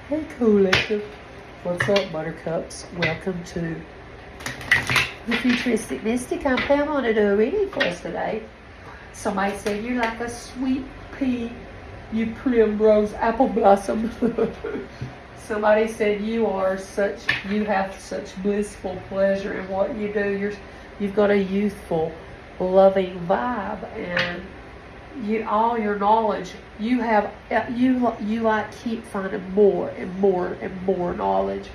Hey, Collective. What's up, Buttercups? Welcome to the Futuristic Mystic. I'm Pamela to do a reading for us today. Somebody said you're like a sweet pea, you primrose apple blossom. Somebody said you have such blissful pleasure in what you do. You've got a youthful, loving vibe, and all your knowledge, you like keep finding more and more and more knowledge.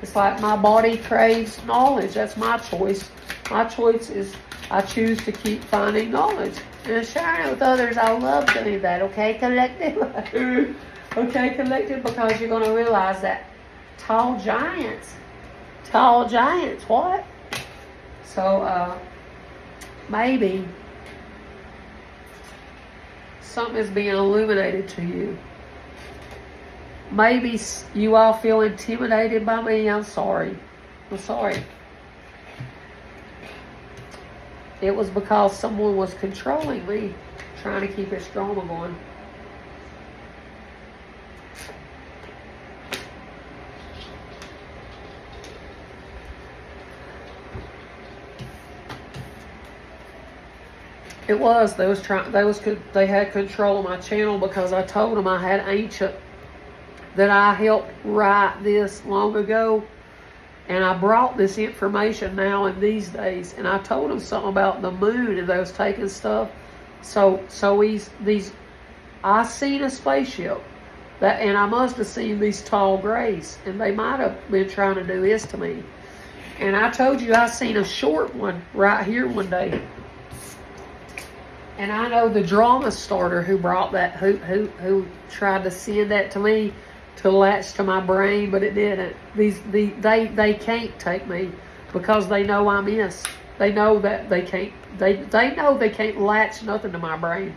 It's like my body craves knowledge. That's my choice. My choice is I choose to keep finding knowledge and sharing it with others. I love doing that. Okay, Collective? Okay, Collective, because you're going to realize that tall giants, what? So, maybe something is being illuminated to you. Maybe you all feel intimidated by me. I'm sorry. It was because someone was controlling me, trying to keep this drama going. It was. They had control of my channel because I told them I had ancient, that I helped write this long ago, and I brought this information now in these days, and I told them something about the moon and they was taking stuff. So I seen a spaceship, and I must have seen these tall grays, and they might have been trying to do this to me. And I told you I seen a short one right here one day. And I know the drama starter who brought that, who tried to send that to me to latch to my brain, but it didn't. They can't take me because they know I'm this. They know that they can't. They know they can't latch nothing to my brain,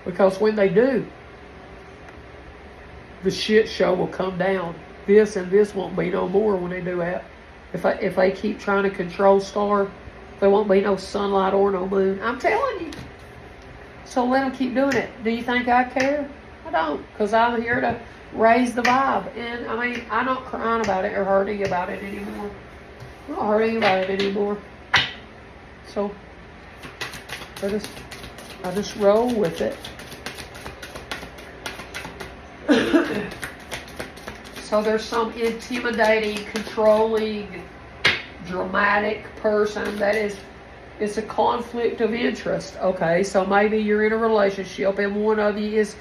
because when they do, the shit show will come down. This and this won't be no more when they do that. If they keep trying to control Star, there won't be no sunlight or no moon. I'm telling you. So let them keep doing it. Do you think I care? I don't, because I'm here to raise the vibe. And I mean, I'm not crying about it or hurting about it anymore. I'm not hurting about it anymore. So I just roll with it. So there's some intimidating, controlling, dramatic person that is. It's a conflict of interest. Okay, so maybe you're in a relationship and one of you is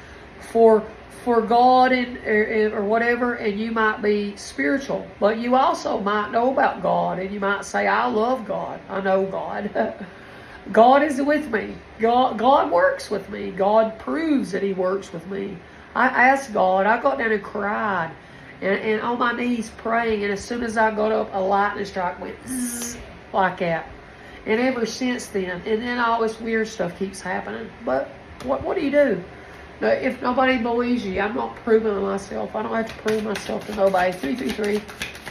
for God or whatever, and you might be spiritual, but you also might know about God, and you might say, I love God. I know God. God is with me. God works with me. God proves that He works with me. I asked God. I got down and cried and on my knees praying, and as soon as I got up, a lightning strike went zzz, like that. And ever since then, and then all this weird stuff keeps happening. But what do you do? Now, if nobody believes you, I'm not proving myself. I don't have to prove myself to nobody. 333.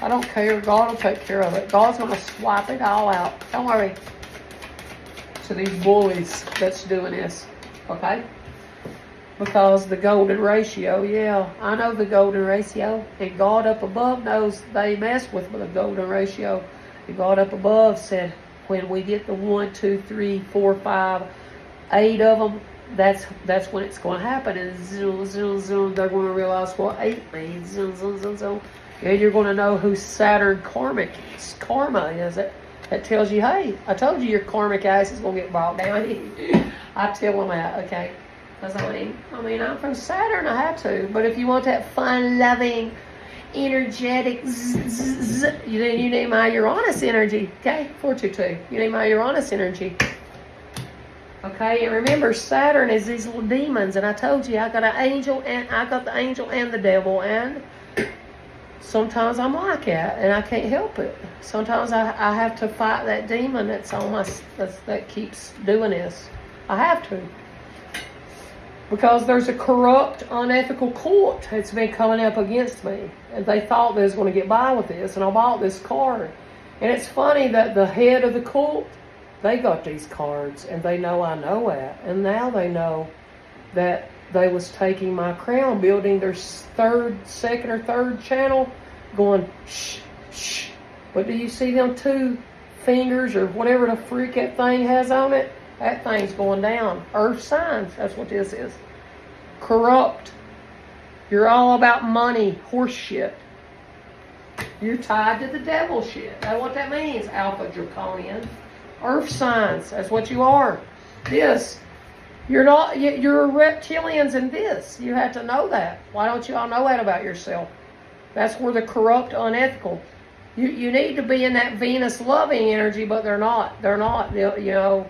I don't care. God will take care of it. God's going to swipe it all out. Don't worry. To these bullies that's doing this. Okay? Because the golden ratio, yeah, I know the golden ratio. And God up above knows they mess with the golden ratio. And God up above said, when we get the 1, 2, 3, 4, 5, 8 of them, that's when it's going to happen. And zoom, zoom, zoom, they're going to realize what 8 means. Zoom, zoom, zoom, zoom. And you're going to know who Saturn karma is. That tells you, hey, I told you your karmic ass is going to get brought down. I tell them that, okay? Because I mean, I'm from Saturn. I have to. But if you want that fun, loving, energetic, then you need my Uranus energy. Okay, 422. You need my Uranus energy. Okay, and remember, Saturn is these little demons, and I told you I got the angel and the devil, and sometimes I'm like that, and I can't help it. Sometimes I have to fight that demon that keeps doing this. I have to. Because there's a corrupt, unethical cult that's been coming up against me. And they thought they was going to get by with this. And I bought this card. And it's funny that the head of the cult, they got these cards. And they know I know that. And now they know that they was taking my crown, building their second or third channel, going shh, shh. But do you see them 2 fingers or whatever the freak that thing has on it? That thing's going down. Earth signs, that's what this is. Corrupt. You're all about money, horse shit. You're tied to the devil shit. That's what that means, Alpha Draconian. Earth signs, that's what you are. This. You're reptilians in this. You have to know that. Why don't you all know that about yourself? That's where the corrupt, unethical. You need to be in that Venus loving energy, but they're not. They're not. You know,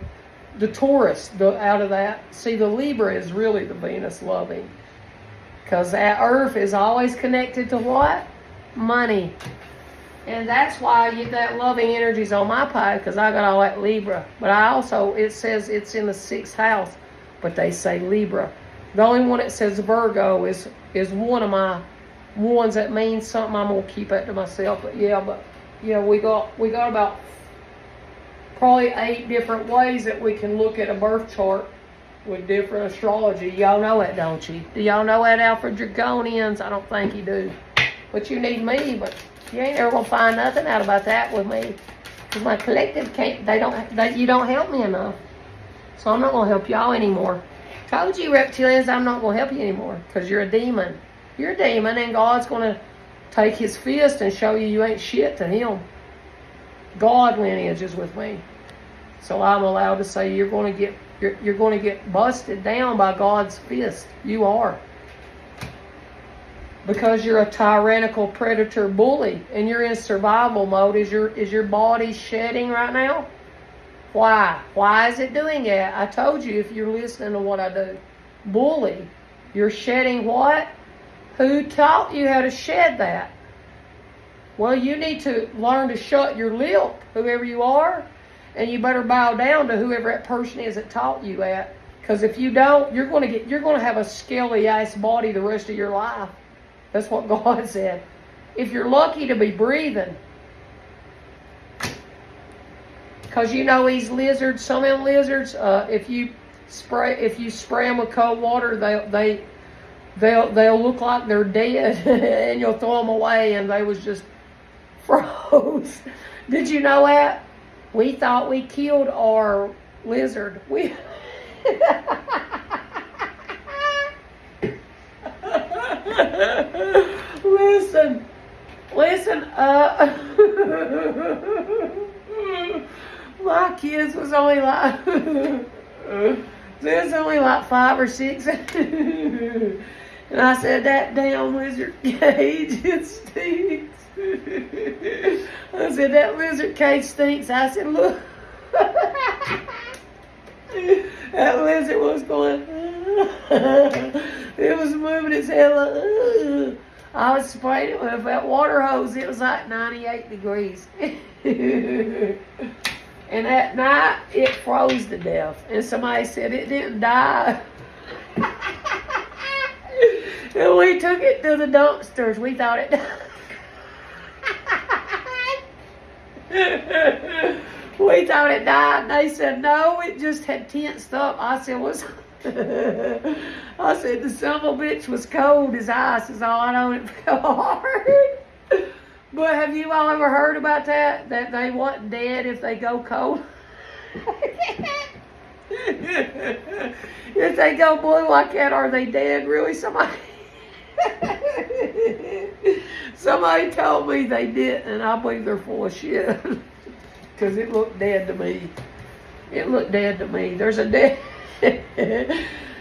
the Taurus, out of that. See, the Libra is really the Venus loving. Because that Earth is always connected to what? Money. And that's why that loving energy is on my path, because I got all that Libra. But I also, it says it's in the 6th house, but they say Libra. The only one that says Virgo is one of my ones that means something. I'm gonna keep that to myself. But yeah, we got about probably 8 different ways that we can look at a birth chart with different astrology. Y'all know that, don't you? Do y'all know that, Alpha Draconians? I don't think you do. But you need me, but you ain't ever gonna find nothing out about that with me. Because my collective can't, you don't help me enough. So I'm not gonna help y'all anymore. Told you, reptilians, I'm not gonna help you anymore. Because you're a demon. You're a demon, and God's gonna take his fist and show you ain't shit to him. God lineage is with me. So I'm allowed to say you're gonna get busted down by God's fist. You are. Because you're a tyrannical predator bully and you're in survival mode. Is your body shedding right now? Why? Why is it doing that? I told you, if you're listening to what I do. Bully. You're shedding what? Who taught you how to shed that? Well, you need to learn to shut your lip, whoever you are, and you better bow down to whoever that person is that taught you that. Because if you don't, you're going to have a scaly ass body the rest of your life. That's what God said. If you're lucky to be breathing. Because you know these lizards, some of them lizards, if you spray them with cold water, they'll look like they're dead, and you'll throw them away, and they was just froze. Did you know that? We thought we killed our lizard. Listen, my kids was only like, there's only like 5 or 6. And I said, that damn lizard cage, it stinks. I said, that lizard cage stinks. I said, look. That lizard was going, it was moving its head like, I was spraying it with that water hose. It was like 98 degrees. And at night, it froze to death. And somebody said it didn't die. And we took it to the dumpsters. We thought it died. We thought it died. And they said, no, it just had tensed up. I said, I said, the son of a bitch was cold as ice. Is all I know. It felt hard. But have you all ever heard about that? That they wasn't dead if they go cold? If they go blue like that, are they dead? Really? Somebody told me they didn't, and I believe they're full of shit. Because it looked dead to me. It looked dead to me. There's a dead...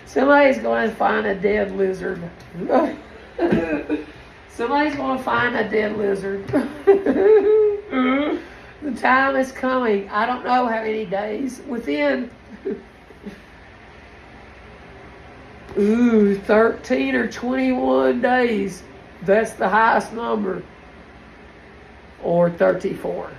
Somebody's going to find a dead lizard. Somebody's going to find a dead lizard. The time is coming. I don't know how many days. Within 13 or 21 days. That's the highest number. Or 34.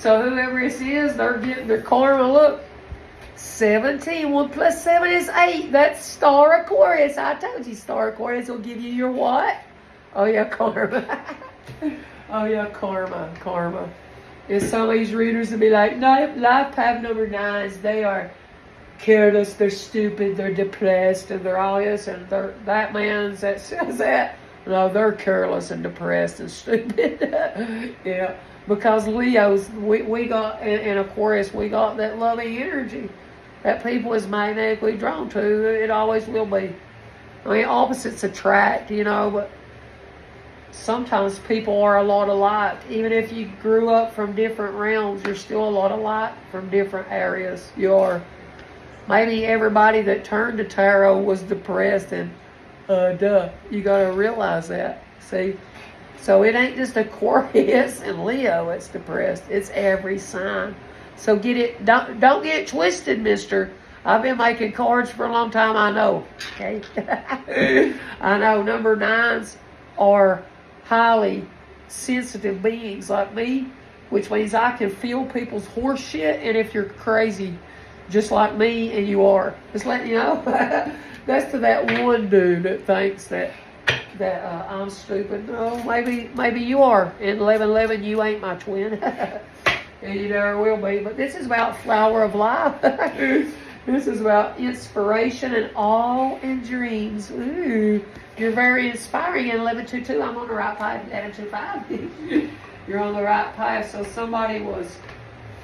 So whoever this is, they're getting their karma. Look, 17. 1 plus 7 is 8. That's Star Aquarius. I told you Star Aquarius will give you your what? Oh yeah, karma. Oh yeah, karma. And some of these readers will be like, no, life path number 9s, they are careless, they're stupid, they're depressed, and they're all this, and that man's that says that. No, they're careless and depressed and stupid. Yeah, because Leos, we got, in Aquarius, we got that loving energy that people is magnetically drawn to. It always will be. I mean, opposites attract, but sometimes people are a lot alike. Even if you grew up from different realms, you're still a lot alike from different areas. You are. Maybe everybody that turned to tarot was depressed, and you got to realize that. See? So it ain't just Aquarius and Leo that's depressed. It's every sign. So don't get it twisted, mister. I've been making cards for a long time, I know. Okay? I know number 9s are highly sensitive beings like me, which means I can feel people's horse shit, and if you're crazy just like me, and you are, just letting you know. That's to that one dude that thinks that I'm stupid. No, maybe you are. In 1111, you ain't my twin. And you never will be. But this is about flower of life. This is about inspiration and awe and dreams. Ooh, you're very inspiring. In 1122, I'm on the right path. 1125, you're on the right path. So somebody was,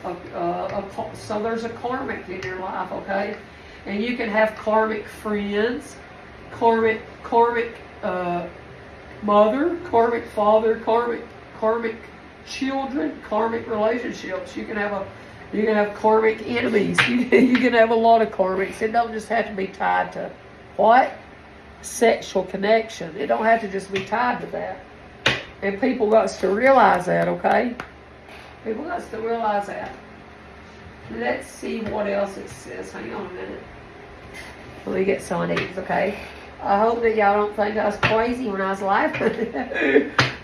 so there's a karmic in your life, okay? And you can have karmic friends, karmic mother, karmic father, karmic children, karmic relationships. You can have karmic enemies. You can have a lot of karmics. It don't just have to be tied to what? Sexual connection. It don't have to just be tied to that. And people got to realize that, okay? People got to realize that. Let's see what else it says. Hang on a minute. Let me get some of these, okay? I hope that y'all don't think I was crazy when I was laughing.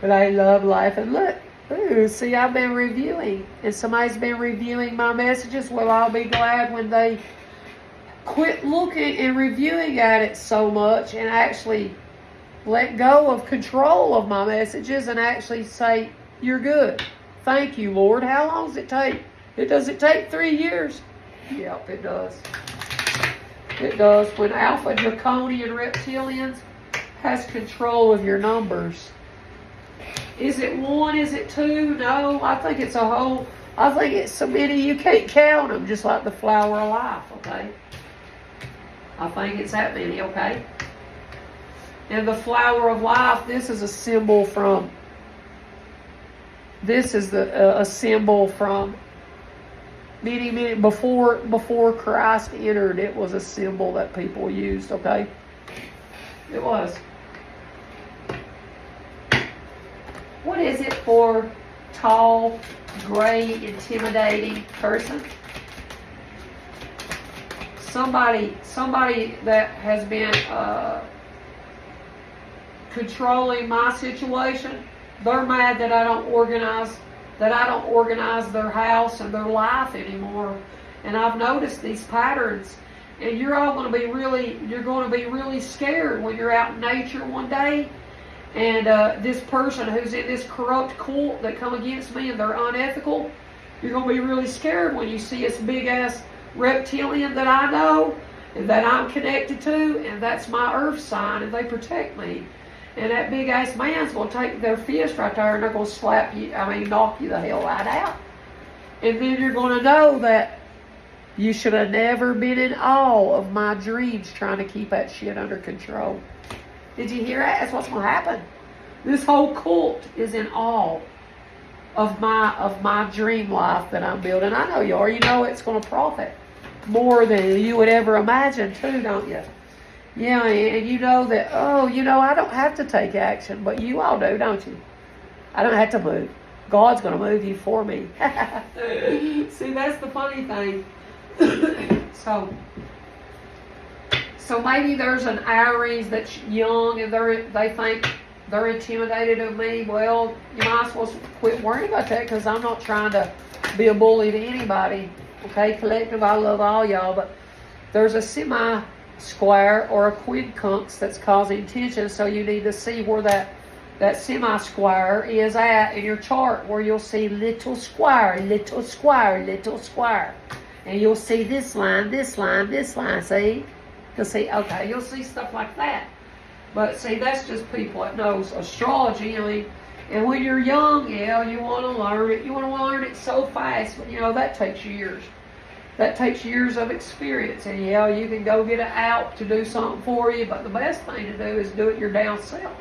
But I love life. And look, ooh, see, I've been reviewing. And somebody's been reviewing my messages. Well, I'll be glad when they quit looking and reviewing at it so much and actually let go of control of my messages and actually say, you're good. Thank you, Lord. How long does it take? Does it take 3 years? Yep, it does. It does. When Alpha Draconian Reptilians has control of your numbers. Is it 1? Is it 2? No, I think it's a whole. I think it's so many you can't count them, just like the flower of life, okay? I think it's that many, okay? And the flower of life, this is a symbol from. This is a symbol from many before Christ entered. It was a symbol that people used, okay? It was. What is it for tall, gray, intimidating person? Somebody that has been controlling my situation. They're mad that I don't organize their house and their life anymore. And I've noticed these patterns. And you're going to be really scared when you're out in nature one day. And this person who's in this corrupt cult that come against me and they're unethical, you're going to be really scared when you see this big ass reptilian that I know and that I'm connected to, and that's my earth sign, and they protect me. And that big ass man's going to take their fist right there and they're going to knock you the hell right out. And then you're going to know that you should have never been in awe of my dreams trying to keep that shit under control. Did you hear that? That's what's going to happen. This whole cult is in awe of my dream life that I'm building. I know you are. You know it's going to profit more than you would ever imagine too, don't you? Yeah, and you know that, I don't have to take action, but you all do, don't you? I don't have to move. God's going to move you for me. See, that's the funny thing. So maybe there's an Aries that's young and they think they're intimidated of me. Well, you might as well quit worrying about that, because I'm not trying to be a bully to anybody. Okay, collective, I love all y'all, but there's a semi-square or a quincunx that's causing tension, so you need to see where that semi-square is at in your chart, where you'll see little square, little square, little square. And you'll see this line, this line, this line, see? You'll see, okay, you'll see stuff like that. But see, that's just people that knows astrology. I mean, and when you're young, yeah, you want to learn it. You want to learn it so fast, but that takes years. That takes years of experience. And yeah, you can go get an out to do something for you, but the best thing to do is do it your down self.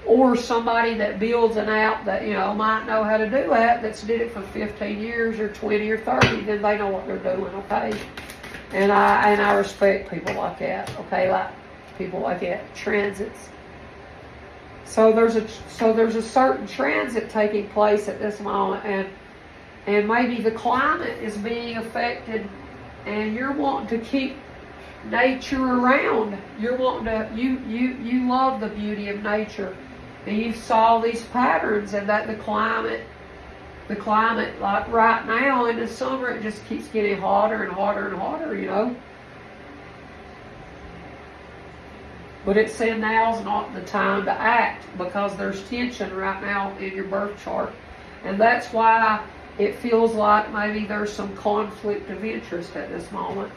Or somebody that builds an app that, might know how to do that, that's did it for 15 years or 20 or 30, then they know what they're doing, okay? And I respect people like that, okay? Like people like that, transits. So there's a certain transit taking place at this moment, and maybe the climate is being affected, and you're wanting to keep nature around. You're wanting to, you love the beauty of nature. And you saw these patterns, and that the climate, like right now in the summer, it just keeps getting hotter and hotter and hotter, But it's saying now's not the time to act, because there's tension right now in your birth chart. And that's why it feels like maybe there's some conflict of interest at this moment.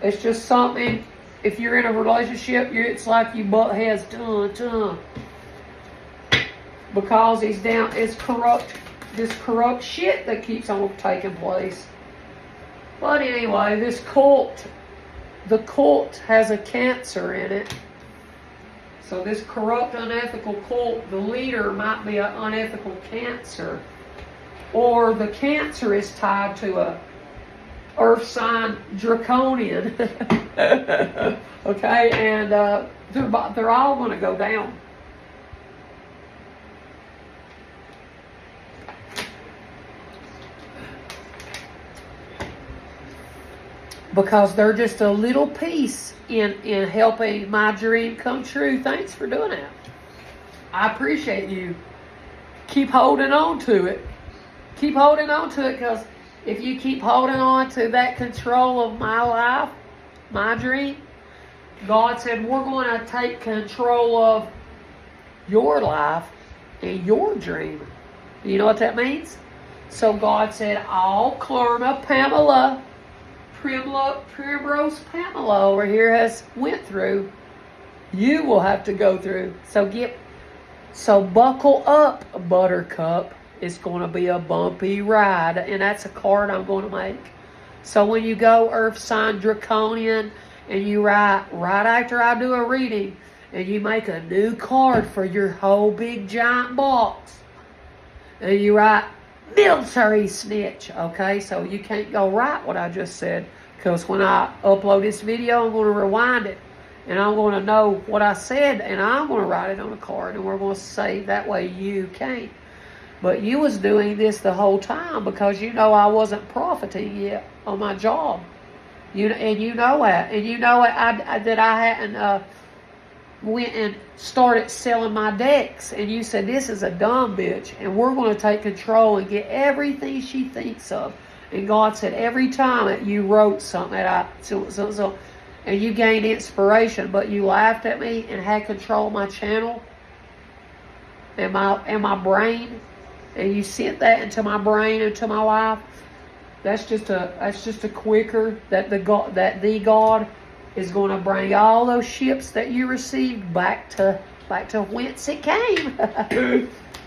It's just something. If you're in a relationship, it's like you butt heads, because it's corrupt shit that keeps on taking place. But anyway, the cult has a Cancer in it. So this corrupt, unethical cult, the leader might be an unethical Cancer. Or the Cancer is tied to a earth sign Draconian. Okay, and they're all going to go down. Because they're just a little piece in helping my dream come true. Thanks for doing that. I appreciate you. Keep holding on to it. Keep holding on to it, because if you keep holding on to that control of my life, my dream, God said, we're going to take control of your life and your dream. You know what that means? So God said, all Karma Pamela, Primrose Pamela over here has went through, you will have to go through. So buckle up, Buttercup. It's going to be a bumpy ride. And that's a card I'm going to make. So when you go Earth Sign Draconian, and you write right after I do a reading, and you make a new card for your whole big giant box, and you write military snitch, okay? So you can't go right what I just said, because when I upload this video, I'm going to rewind it, and I'm going to know what I said, and I'm going to write it on a card, and we're going to save. That way you can't. But you was doing this the whole time, because I wasn't profiting yet on my job. And you know that. And you know that I hadn't went and started selling my decks. And you said, this is a dumb bitch, and we're going to take control and get everything she thinks of. And God said, every time that you wrote something that and you gained inspiration, but you laughed at me and had control of my channel and my brain, and you sent that into my brain, into my life, that's just a quicker that the God is going to bring all those ships that you received back to whence it came.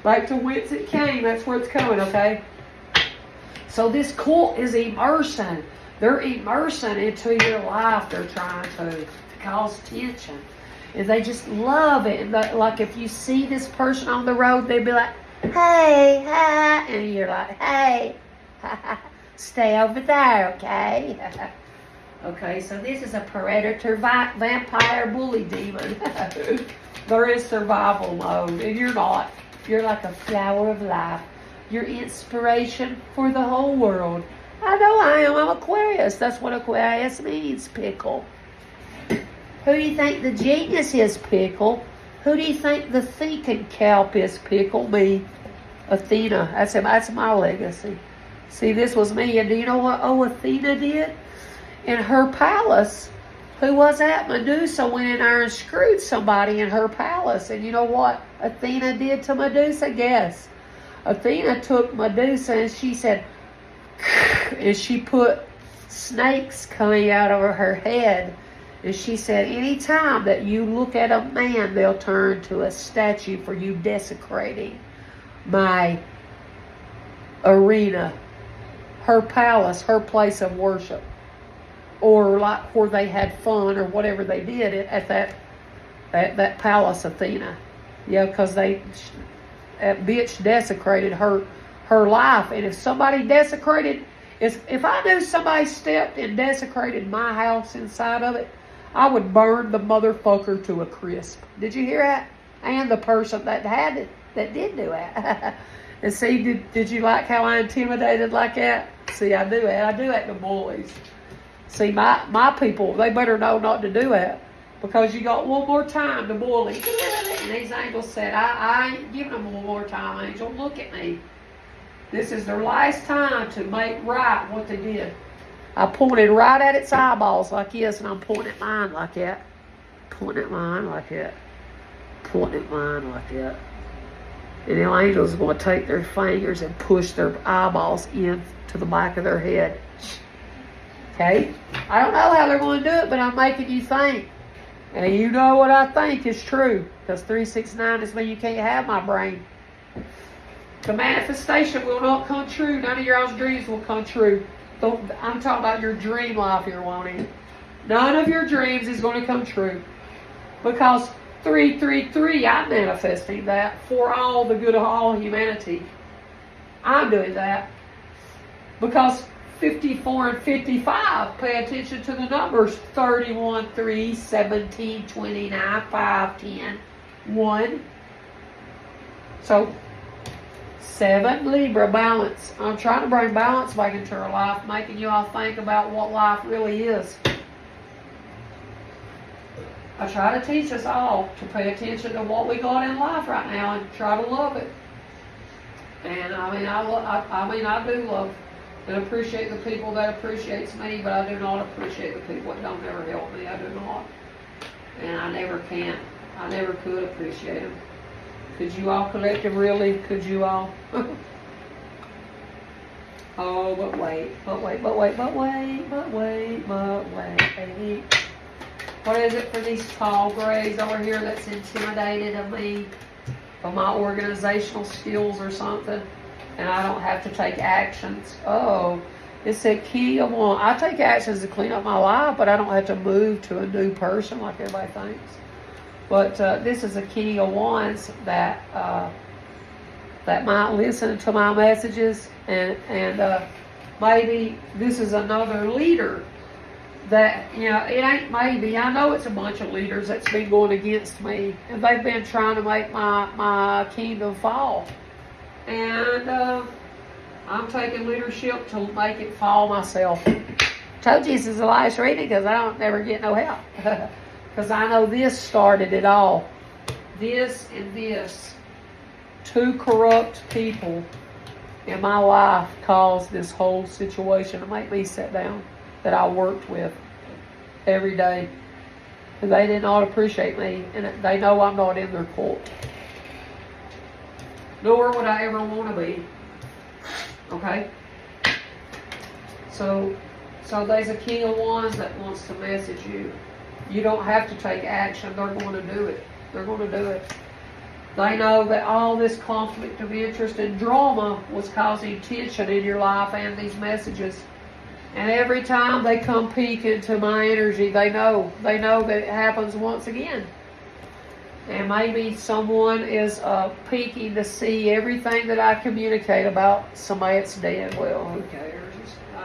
Back to whence it came. That's where it's coming, okay? So this cult is immersing. They're immersing into your life. They're trying to cause tension. And they just love it. And like if you see this person on the road, they'd be like, hey, hi. And you're like, hey, stay over there, okay? Okay, so this is a predator, vampire, bully demon. They're in survival mode, and you're not. You're like a flower of life. You're inspiration for the whole world. I know I am. I'm Aquarius. That's what Aquarius means, pickle. Who do you think the genius is, pickle? Who do you think the thinking kelp is, pickle? Me. Athena. That's my legacy. See, this was me. And do you know what Athena did? In her palace, Who was that? Medusa went in there and screwed somebody in her palace. And you know what Athena did to Medusa? Guess. Athena took Medusa and she said, and she put snakes coming out of her head. And she said, anytime that you look at a man, they'll turn to a statue for you desecrating my arena, her palace, her place of worship. Or like where they had fun or whatever they did at that palace, Athena. Yeah, because that bitch desecrated her life. And if somebody desecrated, if I knew somebody stepped and desecrated my house inside of it, I would burn the motherfucker to a crisp. Did you hear that? And the person that had it, that did do it. And see, did you like how I intimidated like that? See, I do it. I do it to bullies. See, my people, they better know not to do that. Because you got one more time to bully. And these angels said, I ain't giving them one more time, angel. Look at me. This is their last time to make right what they did. I pointed right at its eyeballs like this, and I'm pointing at mine like that. Pointing at mine like that. Pointing at mine like that. And the angels are going to take their fingers and push their eyeballs into the back of their head. Okay? I don't know how they're going to do it, but I'm making you think. And you know what I think is true. Because 369 is when you can't have my brain. The manifestation will not come true. None of your own dreams will come true. I'm talking about your dream life here, Lonnie. None of your dreams is going to come true. Because 333, I'm manifesting that for all the good of all humanity. I'm doing that. Because 54 and 55, pay attention to the numbers. 31, 3, 17, 29, 5, 10, 1. So, 7, Libra, balance. I'm trying to bring balance back into our life, making you all think about what life really is. I try to teach us all to pay attention to what we got in life right now and try to love it. And I do love and appreciate the people that appreciates me, but I do not appreciate the people that don't ever help me. I do not. And I never can. I never could appreciate them. Could you all collective really? Could you all? Oh, but wait. What is it for these tall grays over here that's intimidated of me for my organizational skills or something? And I don't have to take actions. Oh, it said key of one. I take actions to clean up my life, but I don't have to move to a new person like everybody thinks. But this is a king of wands that might listen to my messages, and maybe this is another leader that, you know, it ain't maybe. I know it's a bunch of leaders that's been going against me, and they've been trying to make my kingdom fall. And I'm taking leadership to make it fall myself. Told you this is the last reading because I don't never get no help. Because I know this started it all. This and this. 2 corrupt people in my life caused this whole situation to make me sit down that I worked with every day. And they did not appreciate me. And they know I'm not in their cult. Nor would I ever want to be. Okay? So there's a king of wands that wants to message you. You don't have to take action. They're going to do it. They're going to do it. They know that all this conflict of interest and drama was causing tension in your life and these messages. And every time they come peek into my energy, they know that it happens once again. And maybe someone is peeking to see everything that I communicate about somebody that's dead. Well, who cares?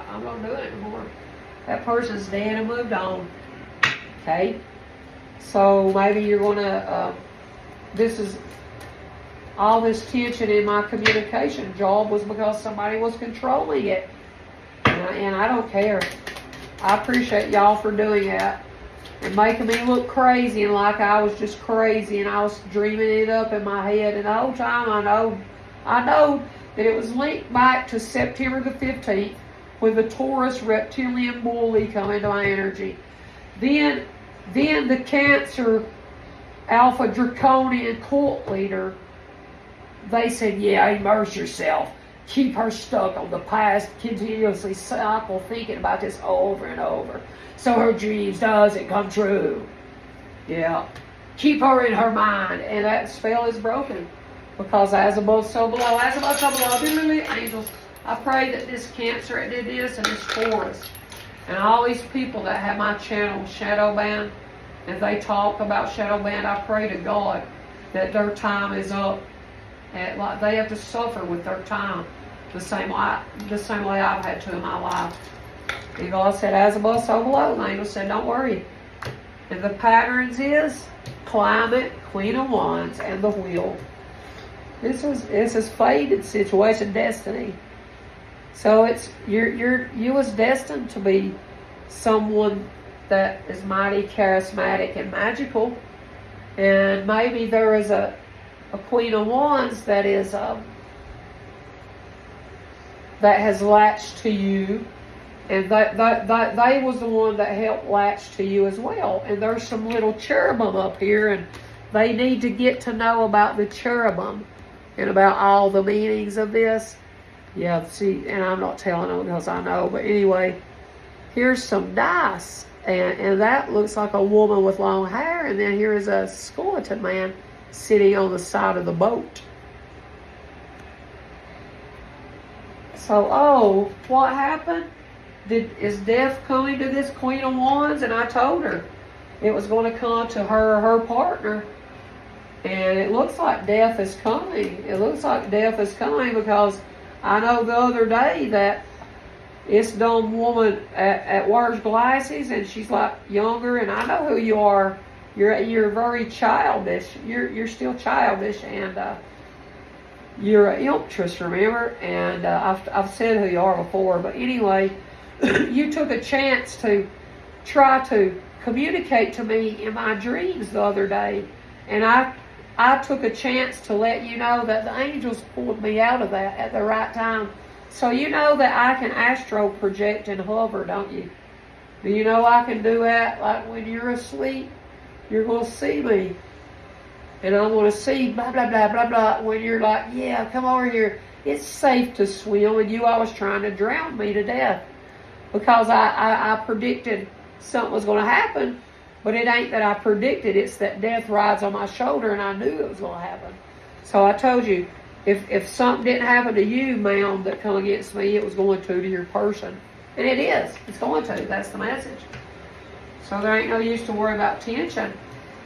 I'm not doing it anymore. That person's dead and moved on. Okay? So maybe you're going to, this is, all this tension in my communication job was because somebody was controlling it. And I don't care. I appreciate y'all for doing that. And making me look crazy and like I was just crazy and I was dreaming it up in my head. And the whole time I know that it was linked back to September the 15th when the Taurus reptilian bully come into my energy. Then the Cancer Alpha Draconian cult leader, they said, yeah, immerse yourself. Keep her stuck on the past, continuously cycle thinking about this over and over. So her dreams doesn't come true. Yeah. Keep her in her mind. And that spell is broken. Because as above, so below. As above, so below. Angels, I pray that this Cancer that did this and this Taurus and all these people that have my channel, Shadow Band, if they talk about Shadow Band, I pray to God that their time is up. And like they have to suffer with their time the same way I've had to in my life. And God said, as above, so below. And the angel said, don't worry. And the patterns is climate, Queen of Wands, and the wheel. This is fated situation, destiny. So you was destined to be someone that is mighty charismatic and magical. And maybe there is a Queen of Wands that is that has latched to you, and they was the one that helped latch to you as well. And there's some little cherubim up here, and they need to get to know about the cherubim and about all the meanings of this. Yeah, see, and I'm not telling them because I know, but anyway, here's some dice, and that looks like a woman with long hair, and then here is a skeleton man sitting on the side of the boat. So, oh, what happened? Is death coming to this Queen of Wands? And I told her it was going to come to her or her partner. And it looks like death is coming. It looks like death is coming because I know the other day that this dumb woman wears glasses and she's like younger, and I know who you are. You're very childish. You're still childish, and you're an emptress, remember? And I've said who you are before, but anyway, you took a chance to try to communicate to me in my dreams the other day, and I took a chance to let you know that the angels pulled me out of that at the right time. So you know that I can astro project and hover, don't you? Do you know I can do that? Like when you're asleep, you're going to see me. And I'm going to see blah, blah, blah, blah, blah. When you're like, yeah, come over here. It's safe to swim. And you always trying to drown me to death. Because I predicted something was going to happen. But it ain't that I predicted. It's that death rides on my shoulder, and I knew it was going to happen. So I told you, if something didn't happen to you, ma'am, that come against me, it was going to your person. And it is. It's going to. That's the message. So there ain't no use to worry about tension.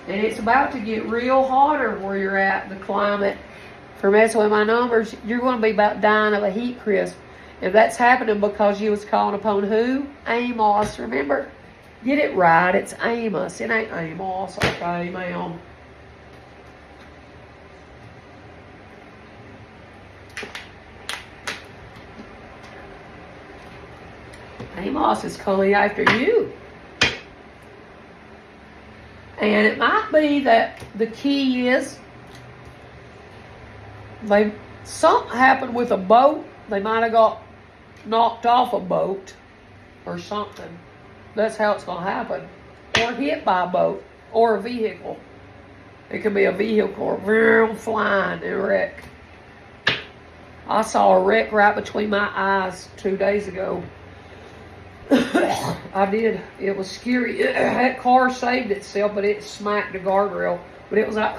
And it's about to get real hotter where you're at, the climate. For messing with my numbers, you're going to be about dying of a heat crisp. If that's happening because you was calling upon who? Amos. Remember? Get it right. It's Amos. It ain't Amos. Okay, ma'am. Amos is coming after you. And it might be that the key is something happened with a boat. They might have got knocked off a boat or something. That's how it's going to happen. Or hit by a boat or a vehicle. It could be a vehicle or flying and wreck. I saw a wreck right between my eyes 2 days ago. I did. It was scary. That car saved itself, but it smacked the guardrail. But it was like...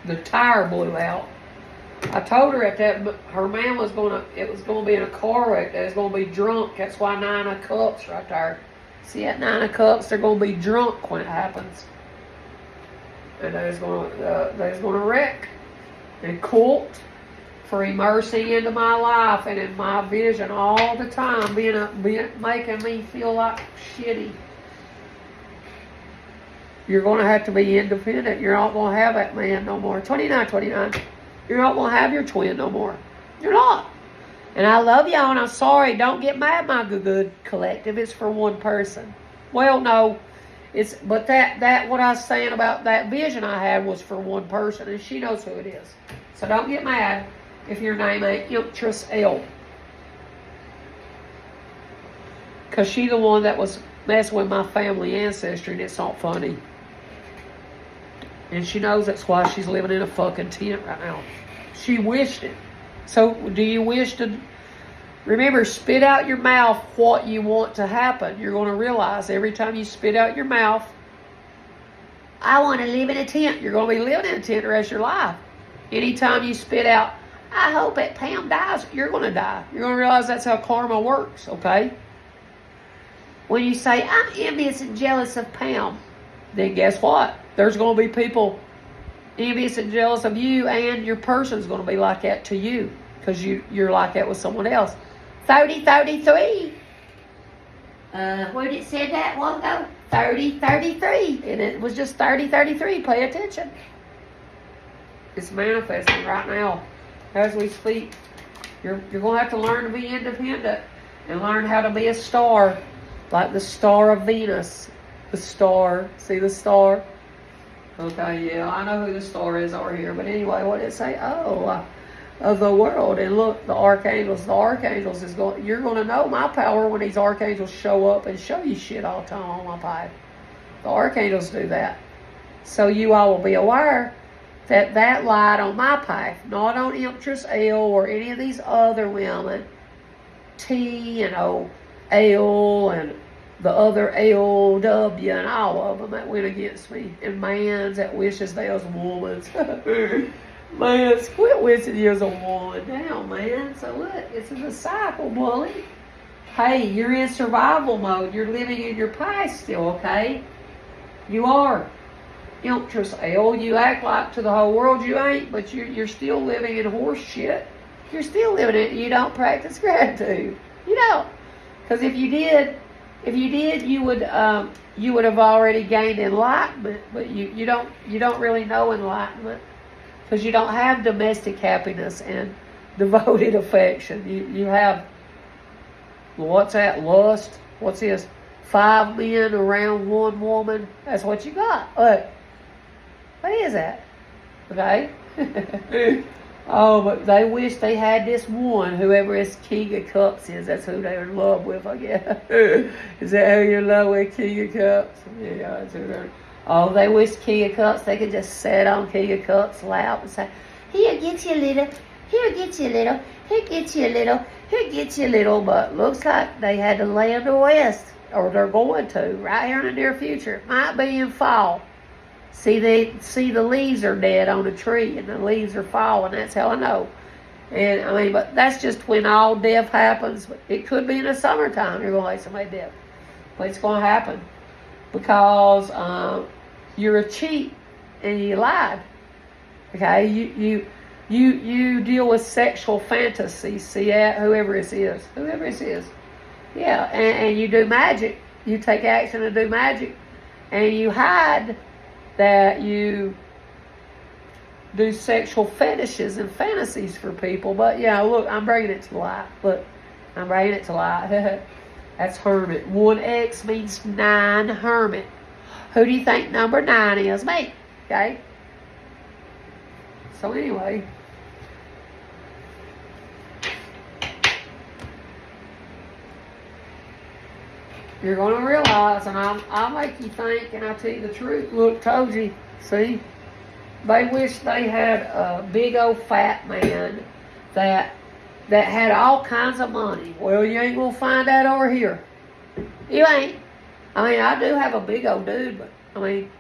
The tire blew out. I told her her man was it was going to be in a car wreck. They was going to be drunk. That's why 9 of Cups right there. See that 9 of Cups? They're going to be drunk when it happens. And they was going to wreck. And cult for immersing into my life and in my vision all the time, making me feel like shitty. You're going to have to be independent. You're not going to have that man no more. 29. You're not going to have your twin no more. You're not. And I love y'all, and I'm sorry. Don't get mad, my good collective. It's for one person. Well, no. But that what I was saying about that vision I had was for one person, and she knows who it is. So don't get mad if your name ain't Emptress L. Because she the one that was messing with my family ancestry, and it's not funny. And she knows that's why she's living in a fucking tent right now. She wished it. So do you wish to... Remember, spit out your mouth what you want to happen. You're going to realize every time you spit out your mouth, I want to live in a tent. You're going to be living in a tent the rest of your life. Anytime you spit out, I hope that Pam dies, you're going to die. You're going to realize that's how karma works, okay? When you say, I'm envious and jealous of Pam, then guess what? There's going to be people envious and jealous of you, and your person's going to be like that to you because you're like that with someone else. 3033. Where did it say that one ago? 3033. And it was just 3033. Pay attention. It's manifesting right now as we speak. You're going to have to learn to be independent and learn how to be a star, like the star of Venus. The star. See the star? Okay, yeah, I know who the star is over here. But anyway, what did it say? Of the world. And look, the archangels. The archangels is going. You're going to know my power when these archangels show up and show you shit all the time on my pipe. The archangels do that. So you all will be aware that light on my path, not on Empress L or any of these other women, T and L and the other LW and all of them that went against me, and mans that wishes they was woman's. Man, quit wishing you was a woman now, man. So look, it's a cycle, bully. Hey, you're in survival mode. You're living in your past still, okay? You are. Empress L, you act like to the whole world you ain't, but you're still living in horse shit. You're still living it. You don't practice gratitude. You don't. Because if you did, you would have already gained enlightenment. But you don't really know enlightenment because you don't have domestic happiness and devoted affection. You have, what's that? Lust. What's this? 5 men around one woman. That's what you got. Look. What is that? Okay? Oh, but they wish they had this one, whoever this King of Cups is. That's who they're in love with, I guess. Is that who you're in love with, King of Cups? Yeah, that's who they're... Oh, they wish King of Cups, they could just sit on King of Cups' lap and say, here, get you a little. Here, get you a little. Here, get you a little. Here, get you a little. But looks like they had to land the west, or they're going to, right here in the near future. Might be in fall. See the leaves are dead on a tree, and the leaves are falling. That's how I know. And I mean, but that's just when all death happens. It could be in the summertime. You're going to let somebody dead, but it's going to happen because you're a cheat and you lied. Okay, you deal with sexual fantasies. See that? Whoever it is, yeah, and you do magic. You take action to do magic, and you hide that you do sexual fetishes and fantasies for people. But yeah, look, I'm bringing it to light. Look, I'm bringing it to light. That's hermit. 1X means 9, hermit. Who do you think number 9 is? Me. Okay? So anyway, you're going to realize, and I'll make you think, and I'll tell you the truth. Look, told you. See? They wish they had a big old fat man that had all kinds of money. Well, you ain't going to find that over here. You ain't. I mean, I do have a big old dude, but, I mean,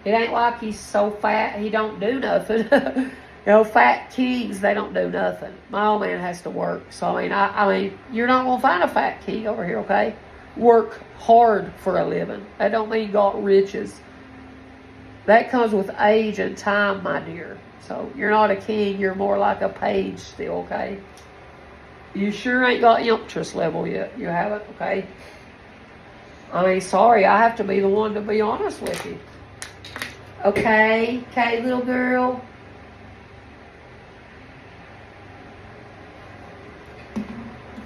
it ain't like he's so fat he don't do nothing. Fat kings, they don't do nothing. My old man has to work. So, I mean, you're not going to find a fat king over here, okay? Work hard for a living. That don't mean you got riches. That comes with age and time, my dear. So, you're not a king. You're more like a page still, okay? You sure ain't got Empress level yet. You haven't, okay? I mean, sorry, I have to be the one to be honest with you. Okay, little girl.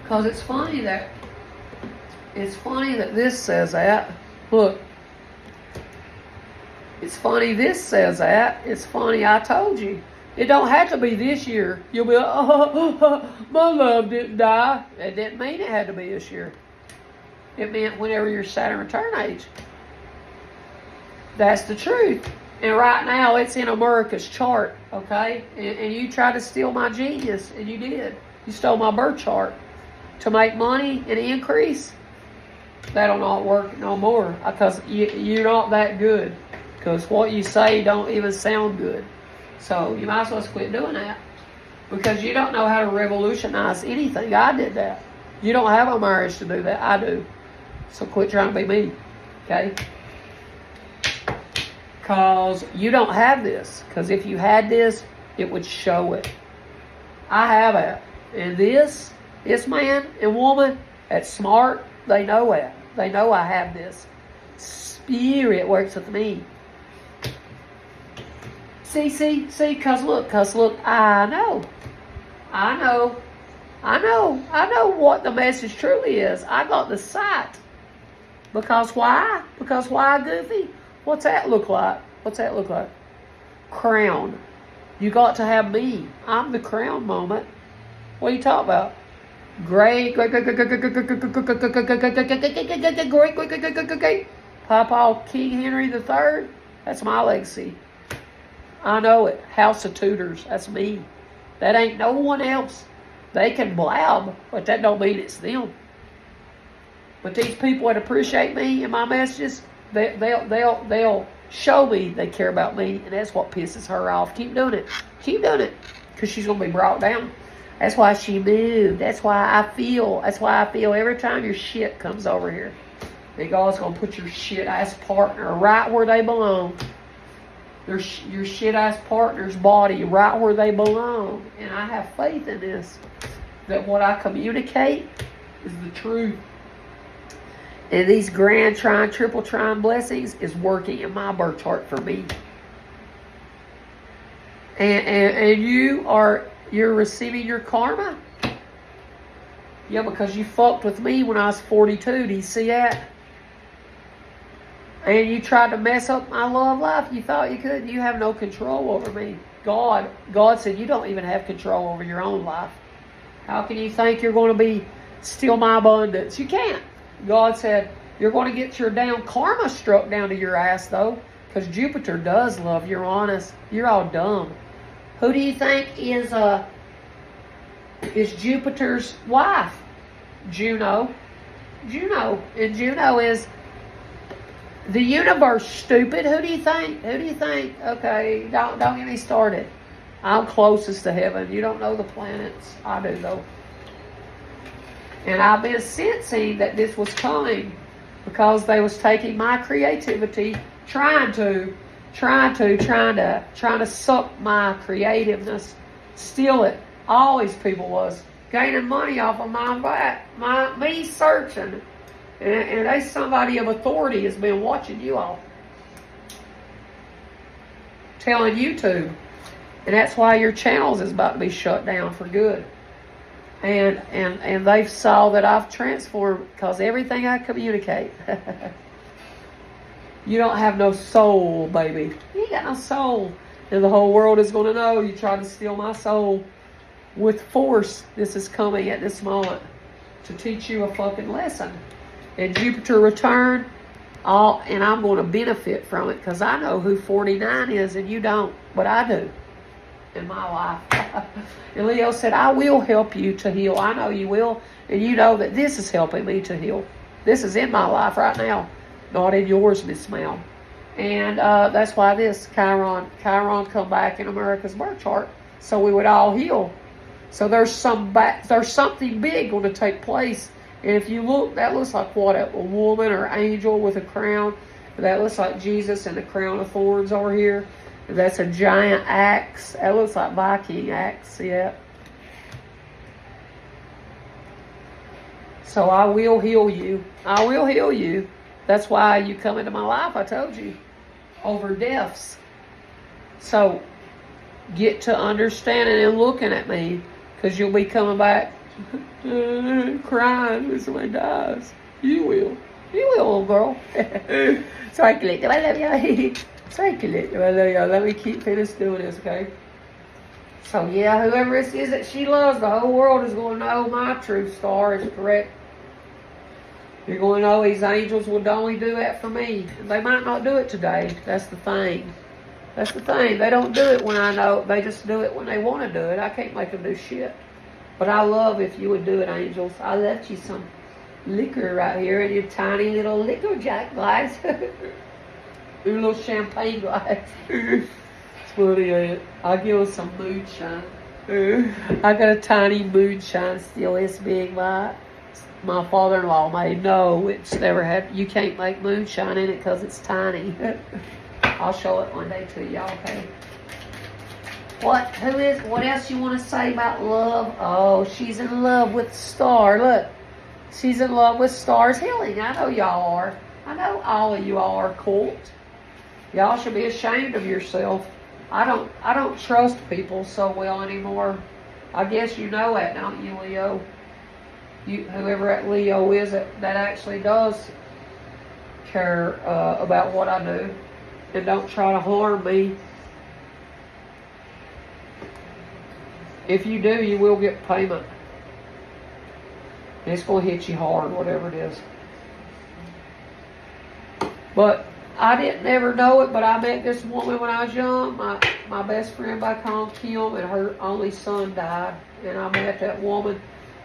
Because it's funny that this says that. Look. It's funny this says that. It's funny I told you. It don't have to be this year. You'll be like, my love didn't die. It didn't mean it had to be this year. It meant whenever you're Saturn return age. That's the truth. And right now, it's in America's chart, okay? And you tried to steal my genius, and you did. You stole my birth chart to make money and increase. That'll not work no more because you're not that good. Because what you say don't even sound good. So you might as well quit doing that. Because you don't know how to revolutionize anything. I did that. You don't have a marriage to do that. I do. So quit trying to be me. Okay? Because you don't have this. Because if you had this, it would show it. I have it. And this man and woman that's smart, they know that. They know I have this. Spirit works with me. See, cause look, I know what the message truly is. I got the sight. Because why? Because why, Goofy? What's that look like? Crown. You got to have me. I'm the crown moment. What are you talking about? Great Papa King Henry III. That's my legacy. I know it. House of Tudors. That's me. That ain't no one else. They can blab, but that don't mean it's them. But these people that appreciate me and my messages, they'll show me they care about me, and that's what pisses her off. Keep doing it, because she's gonna be brought down. That's why she moved. That's why I feel every time your shit comes over here, that God's gonna put your shit ass partner right where they belong. Your shit ass partner's body right where they belong, and I have faith in this. That what I communicate is the truth. And these grand trine, triple trine blessings is working in my birth chart for me. And you're receiving your karma? Yeah, because you fucked with me when I was 42. Do you see that? And you tried to mess up my love life. You thought you could. You have no control over me. God said you don't even have control over your own life. How can you think you're going to steal my abundance? You can't. God said, you're going to get your damn karma struck down to your ass, though. Because Jupiter does love you, honest. You're all dumb. Who do you think is Jupiter's wife? Juno. And Juno is the universe, stupid. Who do you think? Okay, don't get me started. I'm closest to heaven. You don't know the planets. I do, though. And I've been sensing that this was coming because they was taking my creativity, trying to suck my creativeness, steal it. All these people was gaining money off of me searching. And they somebody of authority has been watching you all. Telling YouTube. And that's why your channels is about to be shut down for good. And they've saw that I've transformed because everything I communicate. You don't have no soul, baby. You ain't got no soul. And the whole world is going to know you tried to steal my soul with force. This is coming at this moment to teach you a fucking lesson. And Jupiter return, and I'm going to benefit from it because I know who 49 is and you don't, but I do. In my life. And Leo said, I will help you to heal. I know you will. And you know that this is helping me to heal. This is in my life right now. Not in yours, Miss Mel. And that's why this Chiron come back in America's birth chart. So we would all heal. So there's something big going to take place. And if you look, that looks like what? A woman or angel with a crown. That looks like Jesus and the crown of thorns over here. That's a giant axe. That looks like Viking axe, yeah. So I will heal you. That's why you come into my life, I told you. Over deaths. So get to understanding and looking at me. Because you'll be coming back crying when somebody dies. You will, little girl. Sorry, I love you. Let me keep finished doing this, okay? So, yeah, whoever this is that she loves, the whole world is going to know my true star is correct. You're going to know these angels would only do that for me. They might not do it today. That's the thing. That's the thing. They don't do it when I know. They just do it when they want to do it. I can't make them do shit. But I love if you would do it, angels. I left you some liquor right here in your tiny little liquor jack glass. Your little champagne glass. It's funny, ain't it? I'll give us some moonshine. I got a tiny moonshine still this big, right? My father-in-law made. No, it's never had. You can't make moonshine in it because it's tiny. I'll show it one day to y'all, okay? What else you want to say about love? Oh, she's in love with Star. Look, she's in love with Star's healing. I know y'all are. I know all of you all are cult. Y'all should be ashamed of yourself. I don't trust people so well anymore. I guess you know that, don't you, Leo? Whoever that Leo is that actually does care about what I do and don't try to harm me. If you do, you will get payment. And it's going to hit you hard, whatever it is. But I didn't never know it, but I met this woman when I was young. My best friend back home, Kim, and her only son died. And I met that woman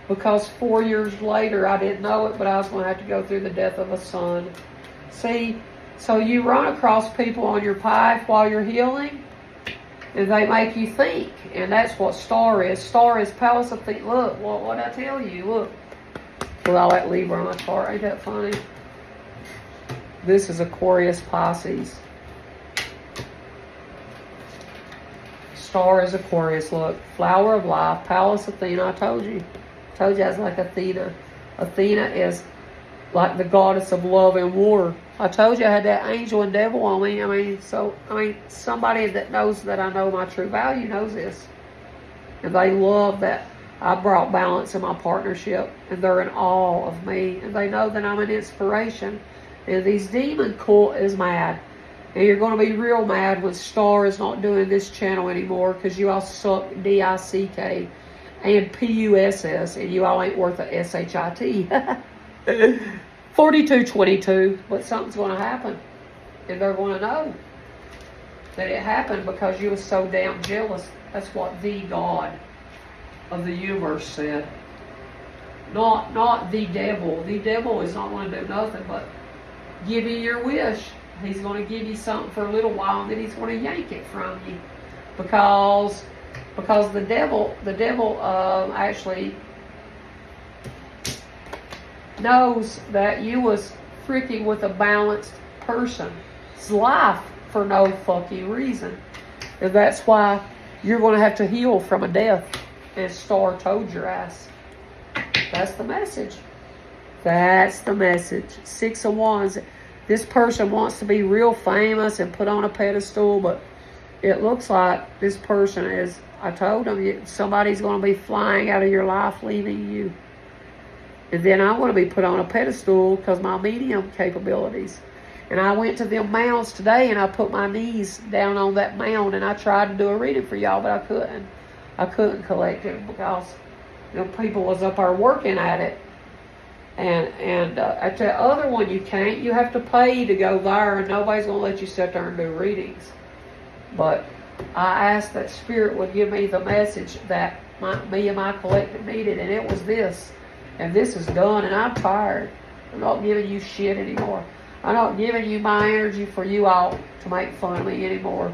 because 4 years later, I didn't know it, but I was going to have to go through the death of a son. See, so you run across people on your path while you're healing, and they make you think. And that's what Star is. Star is Palace of Think. Look, what I tell you, look. With all that Libra on my chart, ain't that funny? This is Aquarius Pisces. Star is Aquarius, look. Flower of life, Palace Athena, I told you. I was like Athena. Athena is like the goddess of love and war. I told you I had that angel and devil on me. I mean, somebody that knows that I know my true value knows this. And they love that I brought balance in my partnership. And they're in awe of me. And they know that I'm an inspiration. And these demon cult is mad. And you're going to be real mad when Star is not doing this channel anymore because you all suck D-I-C-K and P-U-S-S and you all ain't worth a S-H-I-T. 4222, but something's going to happen. And they're going to know that it happened because you were so damn jealous. That's what the God of the universe said. Not the devil. The devil is not going to do nothing but give you your wish. He's going to give you something for a little while, and then he's going to yank it from you, because the devil actually knows that you was freaking with a balanced person's life for no fucking reason, and that's why you're going to have to heal from a death. And Star told your ass. That's the message. That's the message. 6 of Wands. This person wants to be real famous and put on a pedestal, but it looks like this person is, I told them, somebody's going to be flying out of your life, leaving you. And then I want to be put on a pedestal because my medium capabilities. And I went to them mounds today and I put my knees down on that mound and I tried to do a reading for y'all, but I couldn't. I couldn't collect it because people was up there working at it. And at the other one you can't. You have to pay to go there, and nobody's going to let you sit there and do readings. But I asked that Spirit would give me the message that me and my collective needed, and it was this. And this is done, and I'm tired. I'm not giving you shit anymore. I'm not giving you my energy for you all to make fun of me anymore.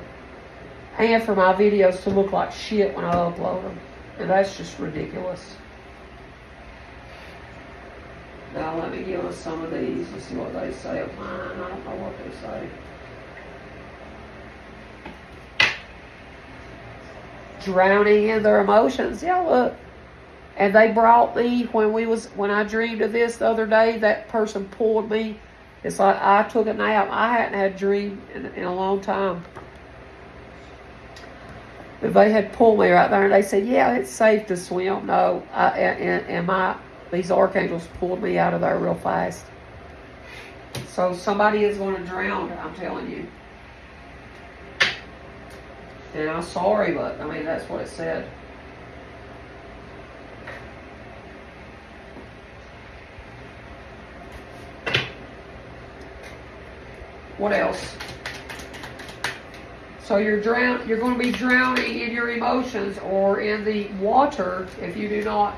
And for my videos to look like shit when I upload them. And that's just ridiculous. Now let me give us some of these and see what they say of mine. I don't know what they say. Drowning in their emotions. Yeah, look. And they brought me when I dreamed of this the other day, that person pulled me. It's like I took a nap. I hadn't had a dream in a long time. But they had pulled me right there and they said, yeah, it's safe to swim. No, these archangels pulled me out of there real fast. So somebody is going to drown, I'm telling you. And I'm sorry, but I mean, that's what it said. What else? So you're going to be drowning in your emotions or in the water if you do not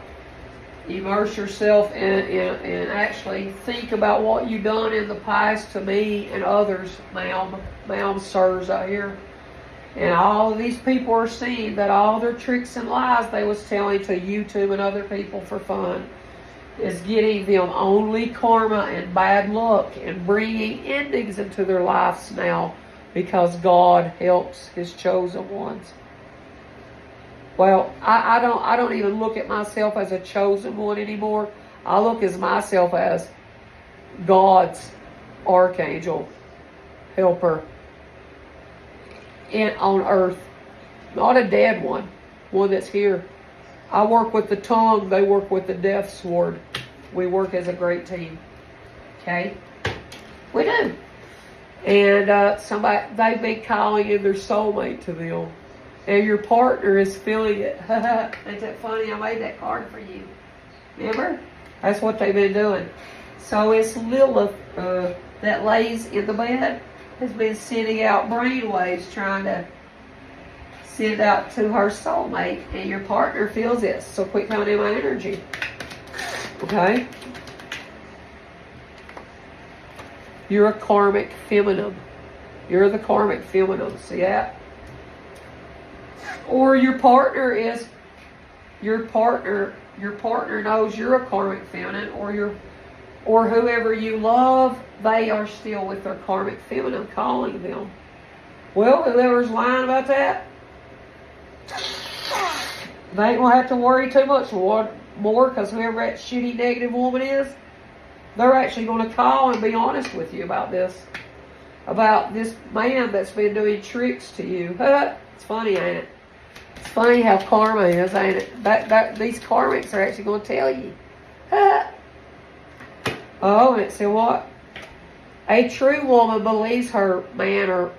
immerse yourself and actually think about what you've done in the past to me and others, ma'am, sirs out here. And all of these people are seeing that all their tricks and lies they was telling to YouTube and other people for fun is getting them only karma and bad luck and bringing endings into their lives now because God helps His chosen ones. Well, I don't even look at myself as a chosen one anymore. I look at myself as God's archangel, helper on earth. Not a dead one that's here. I work with the tongue, they work with the death sword. We work as a great team. Okay? We do. And they've been calling in their soulmate to them. And your partner is feeling it. Ain't that funny? I made that card for you. Remember? That's what they've been doing. So it's Lilith that lays in the bed has been sending out brainwaves trying to send out to her soulmate. And your partner feels it. So quit coming in my energy. Okay? You're a karmic feminine. You're the karmic feminine. See that? Or your partner knows you're a karmic feminine, or whoever you love, they are still with their karmic feminine calling them. Well, whoever's lying about that, they ain't gonna have to worry too much more because whoever that shitty negative woman is, they're actually gonna call and be honest with you about this man that's been doing tricks to you. It's funny, ain't it? It's funny how karma is, ain't it? These karmics are actually going to tell you. Oh, and it said what? A true woman believes her man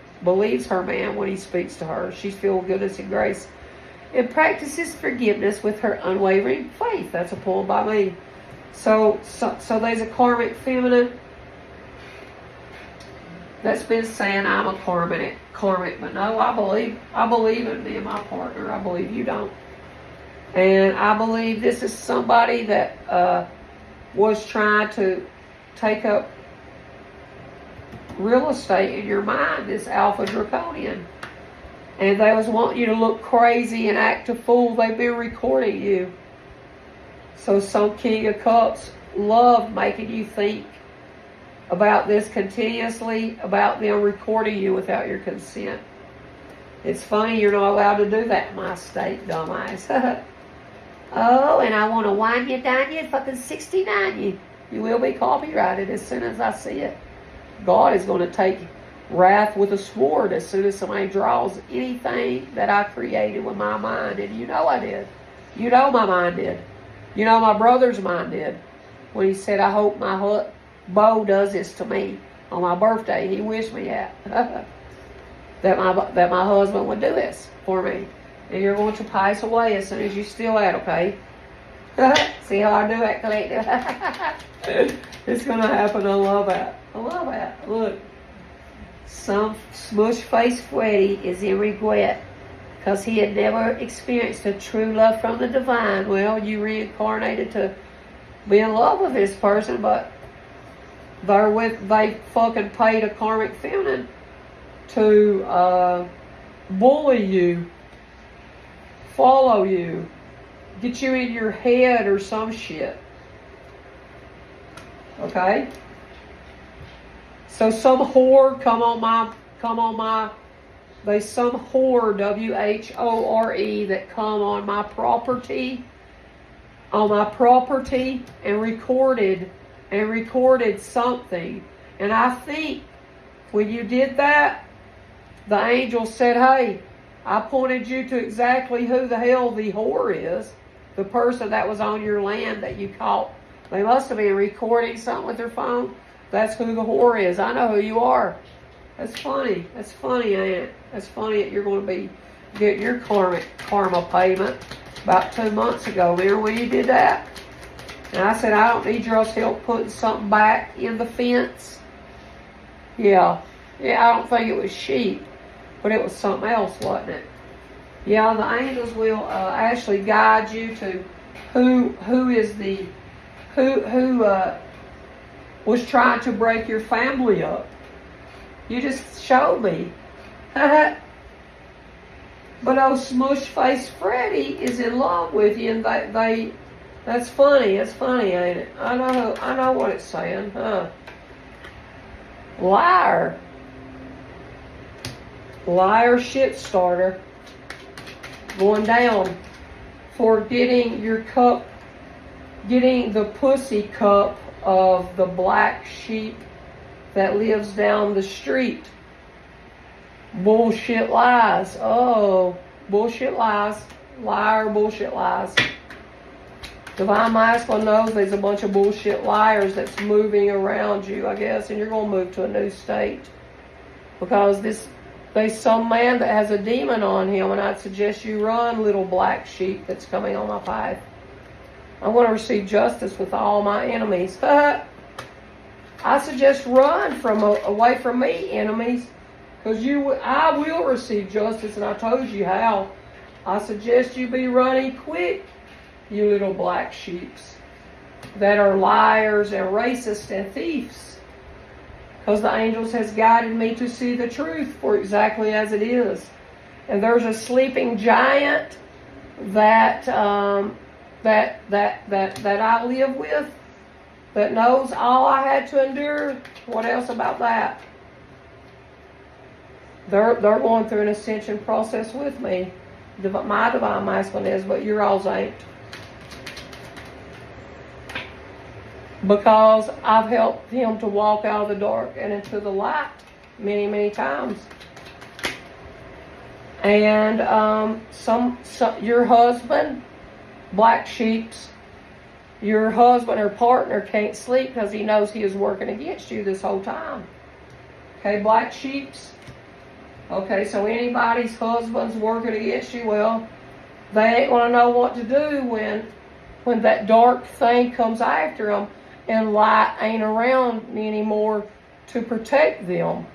when he speaks to her. She's filled with goodness and grace and practices forgiveness with her unwavering faith. That's a poem by me. So there's a karmic feminine that's been saying I'm a karmic, but no, I believe in me and my partner. I believe you don't. And I believe this is somebody that was trying to take up real estate in your mind, this Alpha Draconian. And they was wanting you to look crazy and act a fool. They've been recording you. So some King of Cups love making you think about this continuously, about them recording you without your consent. It's funny you're not allowed to do that in my state, dumbass. Oh, and I want to wine you, dine you, fucking 69 you. You will be copyrighted as soon as I see it. God is going to take wrath with a sword as soon as somebody draws anything that I created with my mind. And you know I did. You know my mind did. You know my brother's mind did. When he said, I hope my Bo does this to me on my birthday. He wished me that my husband would do this for me. And you're going to pass away as soon as you steal that, okay? See how I do that, collective? It's going to happen. I love that. I love that. Look. Some smush-faced Freddy is in regret because he had never experienced a true love from the divine. Well, you reincarnated to be in love with this person, but they fucking paid a karmic feminine to bully you, follow you, get you in your head or some shit. Okay? So some whore come on my, there's some whore, W-H-O-R-E, that come on my property and recorded something. And I think when you did that, the angel said, hey, I pointed you to exactly who the hell the whore is, the person that was on your land that you caught. They must have been recording something with their phone. That's who the whore is. I know who you are. That's funny. That's funny, ain't it? That's funny that you're going to be getting your karma payment about 2 months ago. Remember when you did that? And I said, I don't need your help putting something back in the fence. Yeah. Yeah, I don't think it was sheep, but it was something else, wasn't it? Yeah, the angels will actually guide you to who is the who was trying to break your family up. You just showed me. But old smush face Freddy is in love with you, and they that's funny. It's funny, ain't it? I know what it's saying, huh? Liar, liar, shit starter, going down for getting your cup, getting the pussy cup of the black sheep that lives down the street. Bullshit lies. Oh, bullshit lies. Liar, bullshit lies. Divine Masculine knows there's a bunch of bullshit liars that's moving around you, I guess, and you're going to move to a new state. Because there's some man that has a demon on him, and I'd suggest you run, little black sheep that's coming on my path. I want to receive justice with all my enemies. I suggest run away from me, enemies. Because I will receive justice, and I told you how. I suggest you be running quick, you little black sheeps that are liars and racists and thieves. Because the angels has guided me to see the truth for exactly as it is. And there's a sleeping giant that I live with that knows all I had to endure. What else about that? They're going through an ascension process with me. My Divine Masculine is, but your all's ain't. Because I've helped him to walk out of the dark and into the light many, many times. And your husband, black sheeps, your husband or partner can't sleep because he knows he is working against you this whole time. Okay, black sheeps. Okay, so anybody's husband's working against you, well, they ain't going to know what to do when that dark thing comes after them and light ain't around anymore to protect them.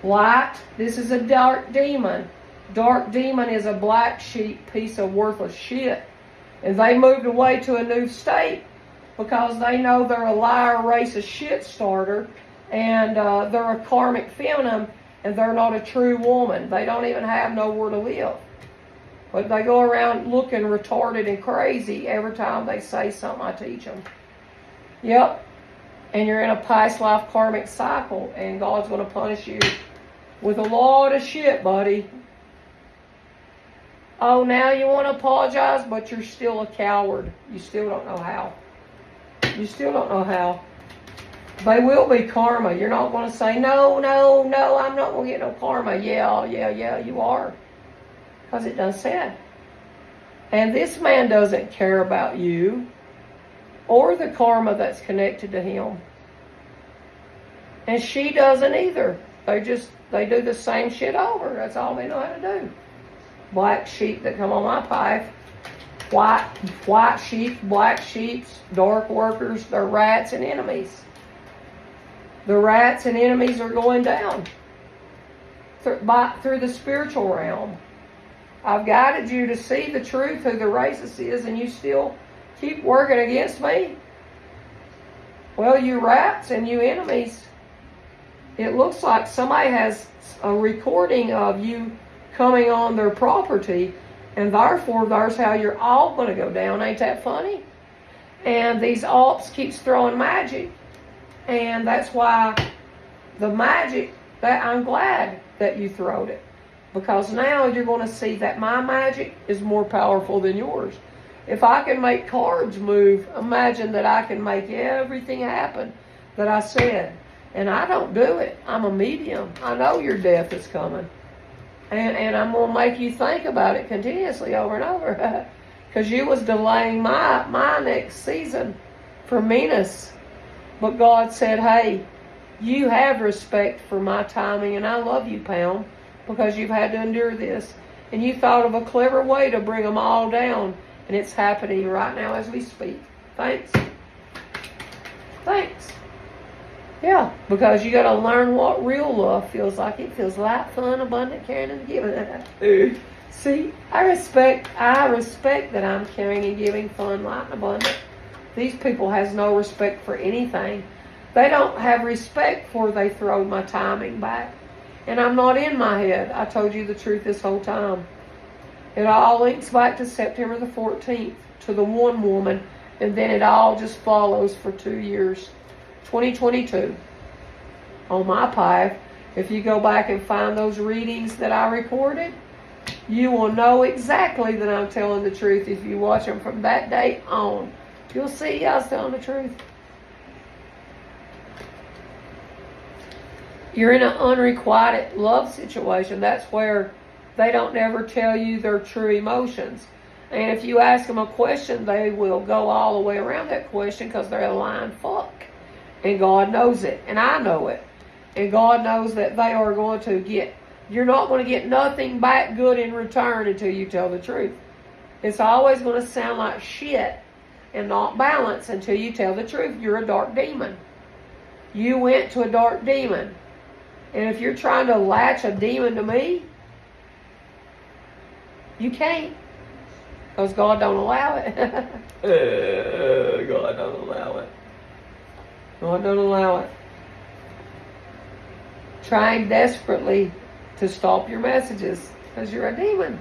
Light, this is a dark demon. Dark demon is a black sheep piece of worthless shit. And they moved away to a new state because they know they're a liar, racist shit starter, and they're a karmic feminine, and they're not a true woman. They don't even have nowhere to live. But they go around looking retarded and crazy every time they say something I teach them. Yep. And you're in a past life karmic cycle, and God's going to punish you with a lot of shit, buddy. Oh, now you want to apologize, but you're still a coward. You still don't know how. You still don't know how. They will be karma. You're not going to say, no, I'm not going to get no karma. Yeah, you are. Because it done said. And this man doesn't care about you or the karma that's connected to him. And she doesn't either. They do the same shit over. That's all they know how to do. Black sheep that come on my path. White sheep, black sheep, dark workers, they're rats and enemies. The rats and enemies are going down through the spiritual realm. I've guided you to see the truth, who the racist is, and you still keep working against me? Well, you rats and you enemies, it looks like somebody has a recording of you coming on their property, and therefore there's how you're all going to go down. Ain't that funny? And these alps keeps throwing magic. And that's why the magic, that I'm glad that you throwed it. Because now you're going to see that my magic is more powerful than yours. If I can make cards move, imagine that I can make everything happen that I said. And I don't do it. I'm a medium. I know your death is coming. And I'm going to make you think about it continuously over and over. Because you was delaying my next season for meanness. But God said, hey, you have respect for my timing, and I love you, Pound, because you've had to endure this. And you thought of a clever way to bring them all down, and it's happening right now as we speak. Thanks. Yeah, because you got to learn what real love feels like. It feels light, fun, abundant, caring, and giving. See, I respect that I'm caring and giving, fun, light, and abundant. These people has no respect for anything. They don't have respect for they throw my timing back. And I'm not in my head. I told you the truth this whole time. It all links back to September the 14th, to the one woman, and then it all just follows for 2 years. 2022. On my path, if you go back and find those readings that I recorded, you will know exactly that I'm telling the truth if you watch them from that date on. You'll see I was telling the truth. You're in an unrequited love situation. That's where they don't never tell you their true emotions. And if you ask them a question, they will go all the way around that question because they're a lying fuck. And God knows it. And I know it. And God knows that they are going to get, you're not going to get nothing back good in return until you tell the truth. It's always going to sound like shit and not balanced until you tell the truth. You're a dark demon. You went to a dark demon. And if you're trying to latch a demon to me, you can't. Because God don't allow it. God don't allow it. God don't allow it. Trying desperately to stop your messages because you're a demon.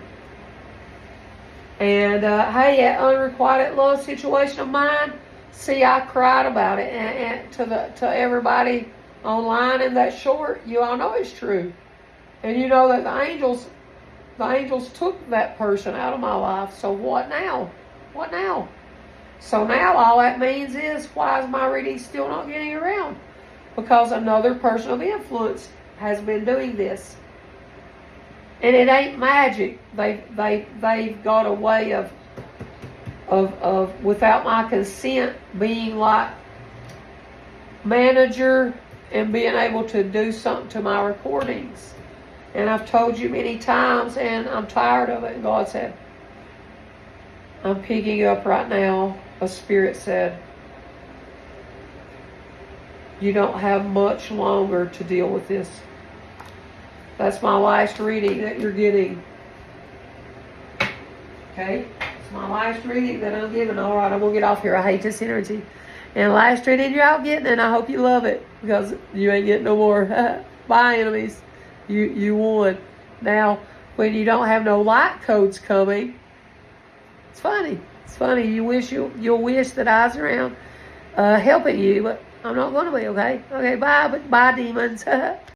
And hey, that unrequited love situation of mine, see, I cried about it and to everybody online in that short. You all know it's true. And you know that the angels took that person out of my life. So what now? What now? So now all that means is, why is my reading still not getting around? Because another person of influence has been doing this. And it ain't magic. They've got a way of without my consent being like manager and being able to do something to my recordings. And I've told you many times, and I'm tired of it. And God said, I'm picking up right now. A spirit said, you don't have much longer to deal with this. That's my last reading that you're getting. Okay? It's my last reading that I'm giving. All right, I'm going to get off here. I hate this energy. And last reading you're out getting, and I hope you love it, because you ain't getting no more. Bye, enemies. You won. Now, when you don't have no light codes coming, it's funny. It's funny. You'll wish that I was around helping you, but I'm not going to be, okay? Okay, bye. Bye, demons.